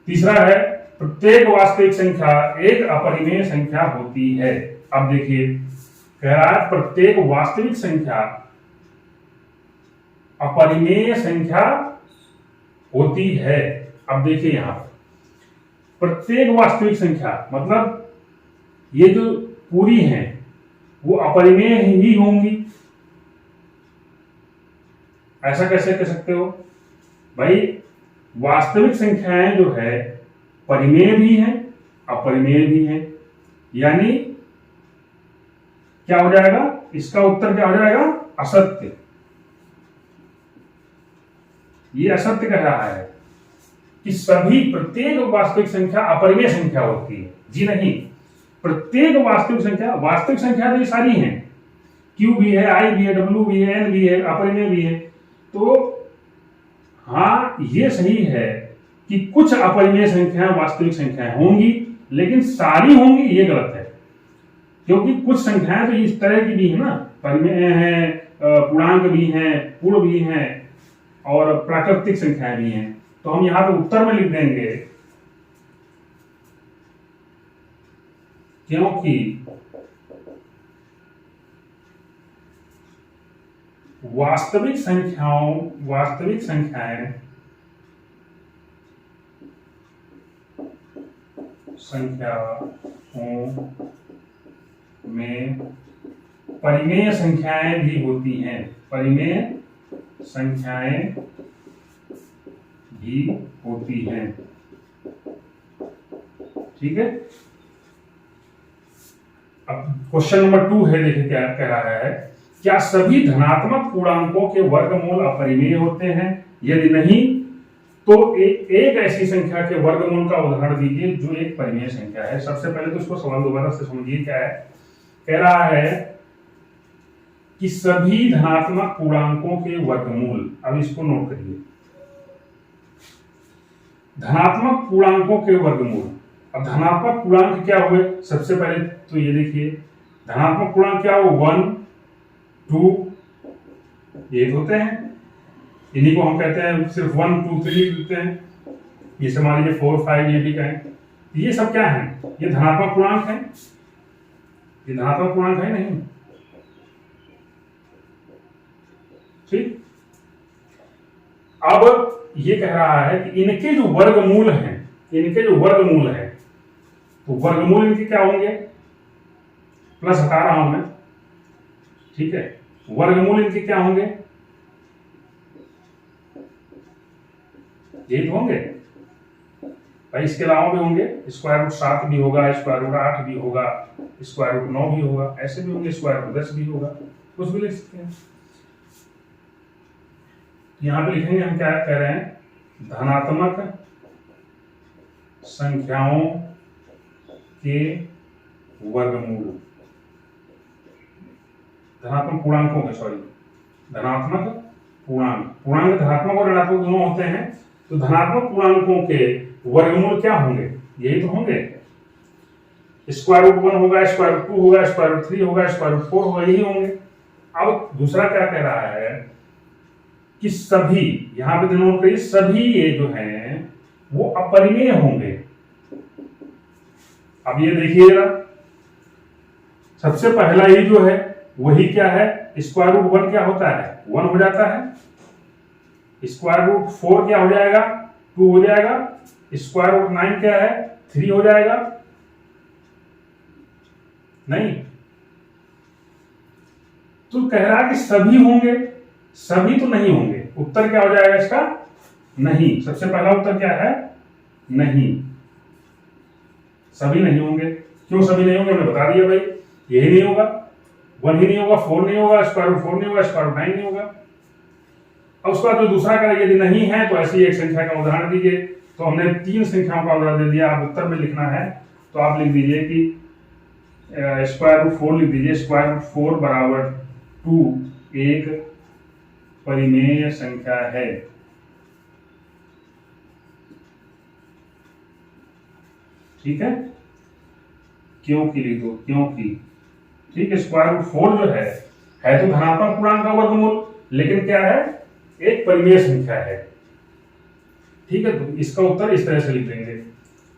S1: तीसरा है, प्रत्येक वास्तविक संख्या एक अपरिमेय संख्या होती है। अब देखिए, कह रहा है प्रत्येक वास्तविक संख्या अपरिमेय संख्या होती है। अब देखिए यहां प्रत्येक वास्तविक संख्या मतलब ये जो पूरी हैं वो अपरिमेय ही होंगी। ऐसा कैसे कह सकते हो भाई, वास्तविक संख्याएं जो है परिमेय भी हैं अपरिमेय भी हैं, यानी क्या हो जाएगा, इसका उत्तर क्या हो जाएगा, असत्य। ये असत्य कह रहा है कि सभी प्रत्येक वास्तविक संख्या अपरिमेय संख्या होती है। जी नहीं, प्रत्येक वास्तविक संख्या तो ये सारी हैं, Q भी है, I भी है, W भी है, N भी है, अपरिमेय भी है। तो हाँ, ये सही है कि कुछ अपरिमेय संख्याएं वास्तविक संख्याएं होंगी, लेकिन सारी होंगी ये गलत है, क्योंकि कुछ संख्याएं तो इस तरह की भी है ना, परिमेय है, पूर्णांक भी हैं, पूर्ण भी हैं और प्राकृतिक संख्याएं भी हैं। तो हम यहां पे उत्तर में लिख देंगे, क्योंकि वास्तविक संख्याएं में परिमेय संख्याएं भी होती हैं, परिमेय संख्याएं भी होती हैं। ठीक है, अब क्वेश्चन नंबर 2 है, देखिए क्या कह रहा है, क्या सभी धनात्मक पूर्णांकों के वर्गमूल अपरिमेय होते हैं? यदि नहीं तो एक ऐसी संख्या के वर्गमूल का उदाहरण दीजिए जो एक परिमेय संख्या है। सबसे पहले तो इसको सवाल दोबारा से समझिए क्या है। कह रहा है कि सभी धनात्मक पूर्णांकों के वर्गमूल, अब इसको नोट करिए, धनात्मक पूर्णांकों के वर्गमूल। अब धनात्मक पूर्णांक क्या हुए, सबसे पहले तो ये देखिए, धनात्मक पूर्णांक क्या हो, 1 2 ये होते हैं, इन्हीं को हम कहते हैं सिर्फ 1 2 3 लिखते हैं। ये मान लीजिए 4 5 ये भी कहें, ये सब क्या है, ये धनात्मक पूर्णांक है, ये धनात्मक पूर्णांक है नहीं, ठीक। अब ये कह रहा है कि इनके जो वर्गमूल हैं, तो वर्गमूल इनके क्या होंगे, प्लस हटा रहा हूं मैं, ठीक है, वर्गमूल इनके क्या होंगे, ये तो होंगे भाई, इसके अलावा भी होंगे, स्क्वायर रूट 7 भी होगा, स्क्वायर रूट 8 भी होगा, स्क्वायर रूट 9 भी होगा, ऐसे भी होंगे, स्क्वायर रूट 10 भी होगा, कुछ भी लिख सकते हैं। यहां पे लिखेंगे हम क्या कह रहे हैं, धनात्मक संख्याओं के वर्गमूल, धनात्मक पूर्णांकों के, सॉरी, धनात्मक पूर्णांक धनात्मक और ऋणात्मक दोनों होते हैं, तो धनात्मक पूर्णांकों के वर्गमूल क्या होंगे, यही तो होंगे, स्क्वायर रूट 1 होगा, स्क्वायर रूट 2 होगा, स्क्वायर रूट 3 होगा, स्क्वायर रूट 4 होगा, यही होंगे। अब दूसरा क्या कह रहा है कि सभी, यहां पे नोट करिए, सभी ये जो हैं वो अपरिमेय होंगे। अब ये देखिए जरा, सबसे पहला ये जो है वही क्या है, स्क्वायर रूट 1 क्या होता है, 1 हो जाता है, स्क्वायर रूट 4 क्या हो जाएगा, 2 हो जाएगा, स्क्वायर रूट 9 क्या है, 3 हो जाएगा, नहीं, तो कह रहा है कि सभी होंगे, सभी तो नहीं होंगे, उत्तर क्या हो जाएगा इसका, नहीं। सबसे पहला उत्तर क्या है, नहीं, सभी नहीं होंगे। क्यों सभी नहीं होंगे, हमने बता दिया भाई, यही नहीं होगा, 1 ही नहीं होगा, 4 नहीं होगा, स्क्वायर रूट 4 नहीं होगा, स्क्वायर रूट 9 नहीं होगा। अब उसके बाद जो दूसरा का यदि नहीं है तो ऐसी एक संख्या का उदाहरण दीजिए। तो हमने 3 संख्याओं का उदाहरण दे दिया। आप उत्तर में लिखना है तो आप लिख दीजिए कि स्क्वायर रूट 4 लिख दीजिए। स्क्वायर रूट 4 बराबर 2 एक परिमेय संख्या है। ठीक है, क्योंकि लिख दो, क्योंकि। ठीक है, स्क्वायर रूट 4 जो है तो धनात्मक पूर्णांक का वर्गमूल, लेकिन क्या है, एक परिमेय संख्या है। ठीक है, तो इसका उत्तर इस तरह से लिख देंगे।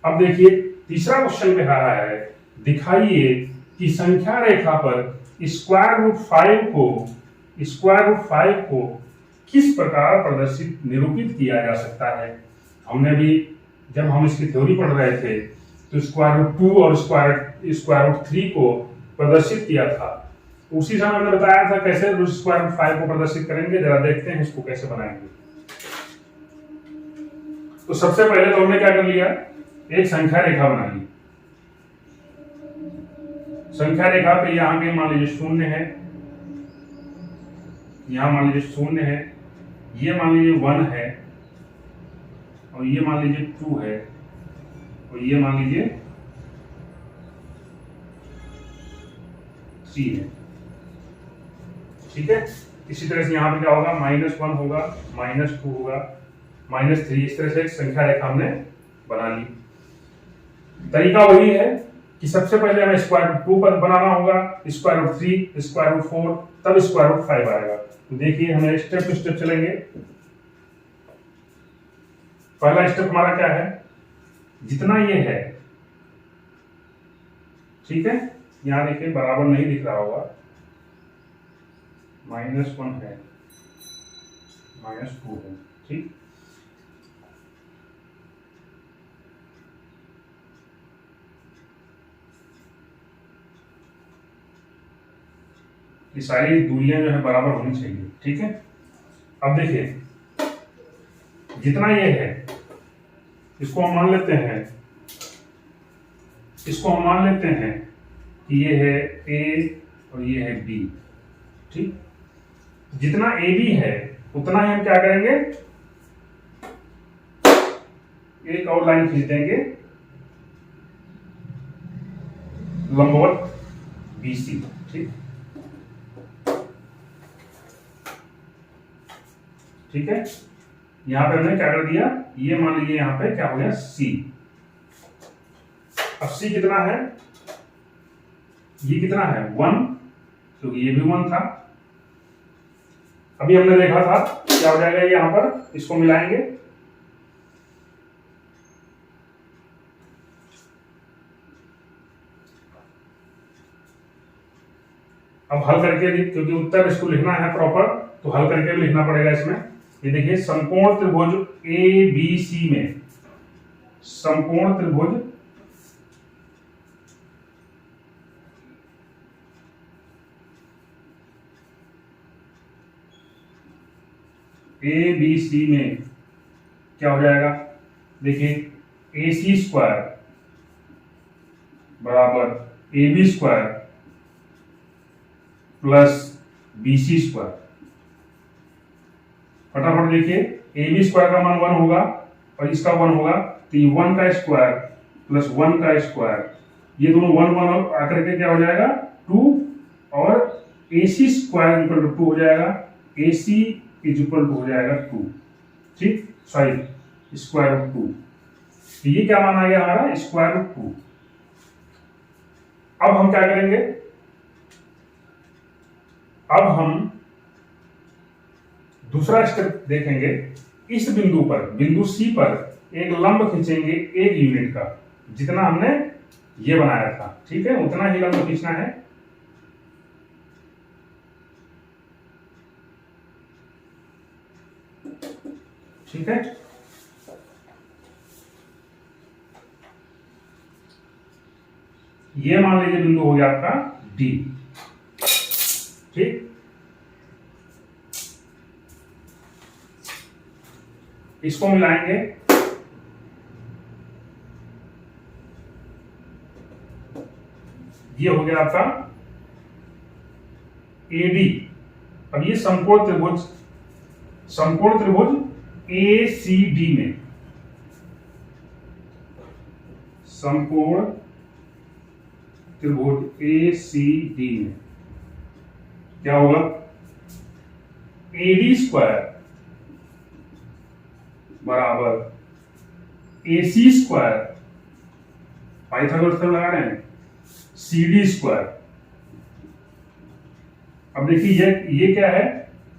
S1: अब देखिए तीसरा क्वेश्चन में रहा है, दिखाइए कि संख्या रेखा पर स्क्वायर रूट 5 को किस प्रकार प्रदर्शित निरूपित किया जा सकता है। हमने भी जब हम इसकी थ्योरी पढ़ रहे थे तो स्क्वायर रूट 2 और स्क्वायर रूट 3 को प्रदर्शित किया था। उसी समय हमने बताया था कैसे स्क्वायर रूट 5 को प्रदर्शित करेंगे। जरा देखते हैं इसको कैसे बनाएंगे। तो सबसे पहले तो हमने क्या कर लिया, एक संख्या रेखा बना ली। संख्या रेखा पे यहाँ पे मान लीजिए 0 है, यहाँ मान लीजिए 0 है, ये मान लीजिए 1 है, और ये मान लीजिए 2 है, और ये मान लीजिए 3 है। ठीक है, इसी तरह से यहाँ पे क्या होगा, -1 होगा, -2 होगा, -3। इस तरह से एक संख्या रेखा हमने बना ली। तरीका वही है कि सबसे पहले हमें स्क्वायर रूट 2 पर बनाना होगा, स्क्वायर रूट 3, स्क्वायर रूट 4, तब स्क्वायर रूट 5 आएगा। तो देखिए हमें स्टेप टू स्टेप चलेंगे। पहला स्टेप हमारा क्या है, जितना ये है, ठीक है, यहां देखिए बराबर नहीं दिख रहा होगा, -1 है, -2 है। ठीक, ये सारी दूरियां जो है बराबर होनी चाहिए। ठीक है, अब देखिए जितना ये है इसको हम मान लेते हैं, कि ये है A और ये है B। ठीक, जितना AB है उतना ही हम क्या करेंगे, एक और लाइन खींच देंगे लंबवत BC। ठीक है, यहां पे हमने क्या कर दिया, ये मान लीजिए यहां पे क्या हो गया C। अब C कितना है, ये कितना है 1, क्योंकि ये भी 1 था। अभी हमने देखा था क्या हो जाएगा, यहां पर इसको मिलाएंगे, अब हल करके, क्योंकि उत्तर इसको लिखना है प्रॉपर, तो हल करके भी लिखना पड़ेगा इसमें। ये देखिए समकोण त्रिभुज ABC में, समकोण त्रिभुज ABC में क्या हो जाएगा, देखिए AC स्क्वायर बराबर AB square plus BC square. फटाफट देखिए, AB स्क्वायर का मान 1 होगा और इसका 1 होगा, तो ये 1 का स्क्वायर प्लस 1 का स्क्वायर, ये दोनों 1 1 आकर के क्या हो जाएगा 2, और AC स्क्वायर इक्वल टू 2 हो जाएगा, AC इज इक्वल टू हो जाएगा 2। ठीक, सॉरी स्क्वायर रूट 2। तो ये क्या मान आ गया हमारा, स्क्वायर रूट 2। अब हम क्या करेंगे, अब हम दूसरा स्टेप देखेंगे। इस बिंदु पर, बिंदु C पर एक लंब खींचेंगे 1 यूनिट का, जितना हमने ये बनाया था। ठीक है, उतना ही लंब खींचना है। ठीक है, ये मान लीजिए बिंदु हो गया आपका D। ठीक, इसको मिलाएंगे, ये हो गया आपका AD। अब ये समकोण त्रिभुज समकोण त्रिभुज ए सी डी में, समकोण त्रिभुज ए सी डी में क्या होगा, एडी स्क्वायर बराबर एसी स्क्वायर, पाइथागोरस थ्योरम लगा रहे हैं, सीडी स्क्वायर। अब देखिए ये क्या है,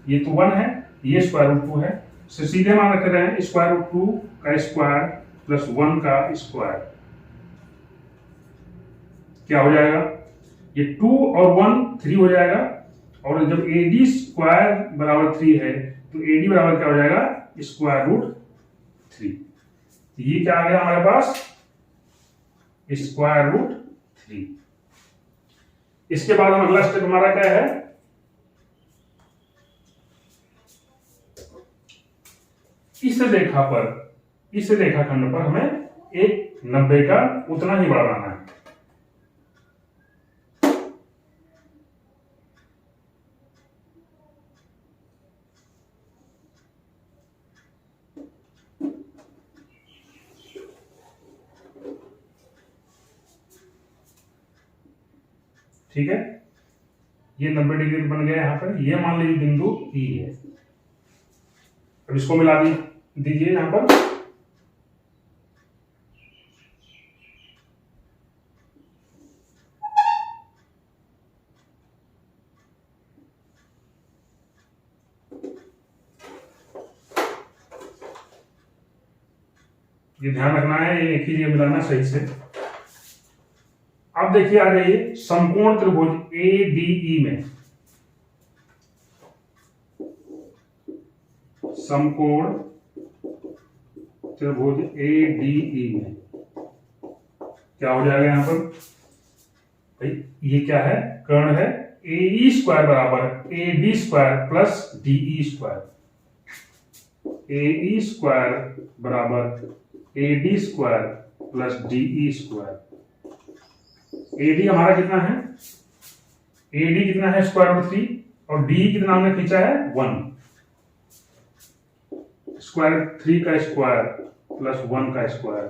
S1: ये तो 1 है, ये स्क्वायर रूट 2 है, तो सीधे मान रख रहे हैं स्क्वायर रूट 2 का स्क्वायर प्लस 1 का स्क्वायर, क्या हो जाएगा, ये 2 और 1 3 हो जाएगा, और जब एडी स्क्वायर बराबर 3 है तो एडी बराबर क्या हो जाएगा, स्क्वायर रूट 3। ये क्या आ गया हमारे पास, स्क्वायर रूट 3। इसके बाद हम अगला स्टेप हमारा क्या है, इस रेखाखंड पर हमें एक 90 का उतना ही बढ़ाना है। ठीक है, ये 90 डिग्री बन गया यहां पर, ये मान लीजिए बिंदु ई है। अब इसको मिला दीजिए यहां पर, ये ध्यान रखना है, ये एक ही जगह मिलाना सही से। अब देखिए आ जाइए समकोण त्रिभुज ए डी ई में, समकोण त्रिभुज ए डी ई में क्या हो जाएगा यहां पर भाई, ये क्या है, कर्ण है, ए ई स्क्वायर बराबर A D square plus D E square, A E square बराबर A D square plus D E square. AD हमारा कितना है, एडी कितना है, स्क्वायर रूट 3, और डी कितना हमने खींचा है 1, स्क्वायर 3 का स्क्वायर प्लस 1 का स्क्वायर,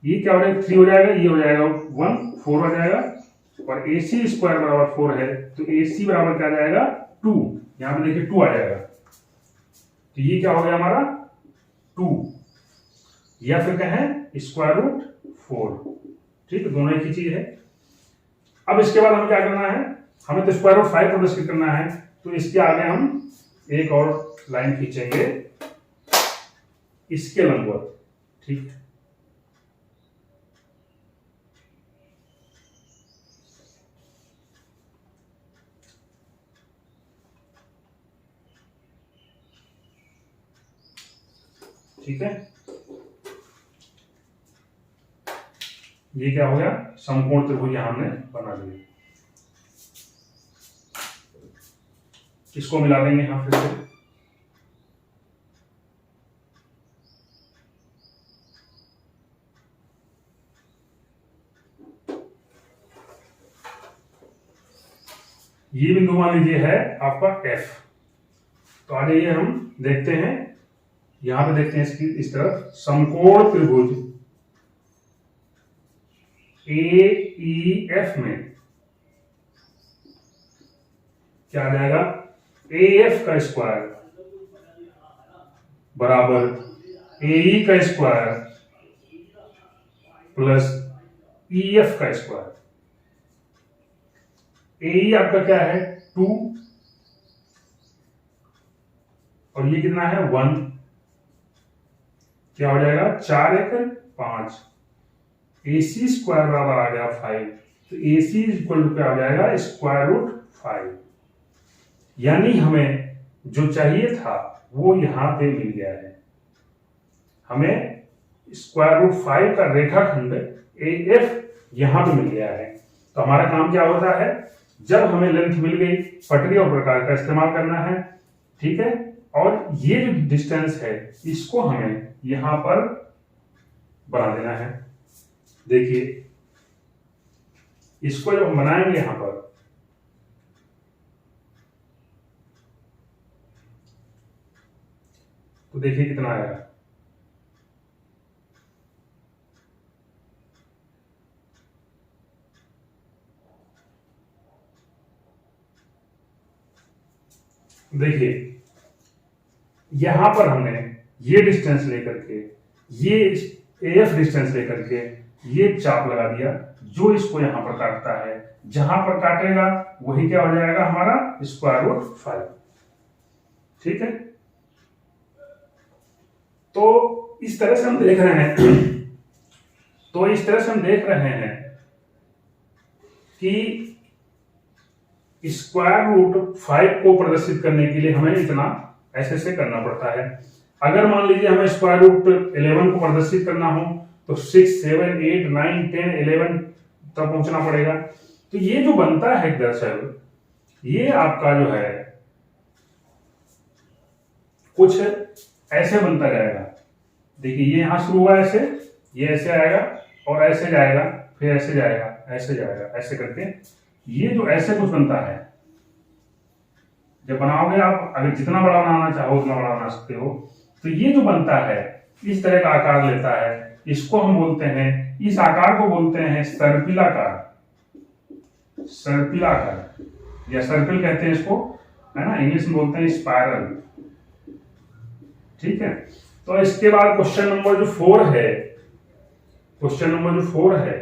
S1: ये क्या हो जाएगा, 3 हो जाएगा, ये हो जाएगा 1, 4 हो जाएगा, और AC स्क्वायर बराबर 4 है, तो AC बराबर क्या आ जाएगा 2, यहां पे देखिए 2 आ जाएगा, तो ये क्या हो गया हमारा 2, या फिर कहें स्क्वायर रूट 4। ठीक है, दोनों एक ही चीज है। अब इसके बाद हमें क्या करना है, हमें तो स्क्वायर रूट 5 प्रदर्शित करना है, तो इसके आगे हम एक और लाइन खींचेंगे इसके लंबवत। ठीक, ठीक है, ये क्या हो गया, समकोण त्रिभुज यहां हमने बना दिया। इसको मिला देंगे यहां फिर से, ये बिंदु मान लीजिए है आपका F। तो आ जाइए हम देखते हैं, यहां पे देखते हैं इसकी इस तरफ, समकोण त्रिभुज AEF में क्या आ जाएगा, AF का स्क्वायर बराबर AE का स्क्वायर प्लस EF का स्क्वायर। AE आपका क्या है 2, और ये कितना है 1, क्या हो जाएगा 4 1 5, AC स्क्वायर बराबर आ गया 5, तो AC इक्वल टू क्या हो जाएगा स्क्वायर रूट 5। यानी हमें जो चाहिए था वो यहां पे मिल गया है, हमें स्क्वायर रूट 5 का रेखाखंड AF यहां पे मिल गया है। तो हमारा काम क्या होता है, जब हमें लेंथ मिल गई, पटरी और प्रकार का इस्तेमाल करना है। ठीक है, और ये जो डिस्टेंस है इसको हमें यहां पर बना देना है। देखिए इसको जब हम बनाएंगे यहां पर, देखिए कितना आएगा। देखिए यहां पर हमने ये डिस्टेंस लेकर के, ये AF डिस्टेंस लेकर के ये चाप लगा दिया जो इसको यहां पर काटता है। जहां पर काटेगा वही क्या हो जाएगा हमारा √5। ठीक है, तो इस तरह से हम देख रहे हैं कि √5 को प्रदर्शित करने के लिए हमें इतना ऐसे से करना पड़ता है। अगर मान लीजिए हमें √11 को प्रदर्शित करना हो तो 6, 7, 8, 9, 10, 11 तक पहुंचना पड़ेगा। तो ये जो बनता है दरअसल ये आपका जो है कुछ ऐसे बनता जाएगा। देखिए ये यहां शुरू हुआ ऐसे, ये ऐसे आएगा और ऐसे जाएगा, फिर ऐसे जाएगा, ऐसे जाएगा, ऐसे करके ये जो ऐसे कुछ बनता है। जब बनाओगे आप, अगर जितना बड़ा बनाना चाहो उतना बड़ा बना सकते हो। तो ये जो बनता है इस तरह का आकार लेता है। इसको हम बोलते हैं, इस आकार को बोलते हैं सर्पिलाकार। सर्पिलाकार या सर्पिल कहते हैं इसको, है ना, इंग्लिश में बोलते हैं स्पाइरल। ठीक है, तो इसके बाद क्वेश्चन नंबर जो 4 है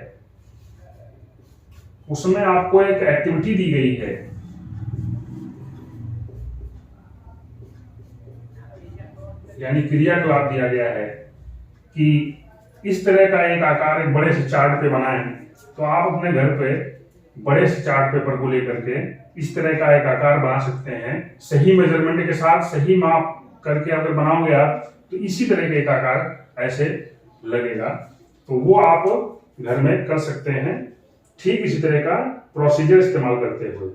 S1: उसमें आपको एक एक्टिविटी दी गई है। यानी क्रियाकलाप दिया गया है कि इस तरह का एक आकार एक बड़े से चार्ट पे बनाएं। तो आप अपने घर पे बड़े से चार्ट पेपर को लेकर के इस तरह का एक आकार बना सकते हैं। सही मेजरमेंट के साथ सही माप करके अगर बनाओगे आप तो इसी तरह के एक आकार ऐसे लगेगा। तो वो आप घर में कर सकते हैं ठीक इसी तरह का प्रोसीजर इस्तेमाल करते हुए।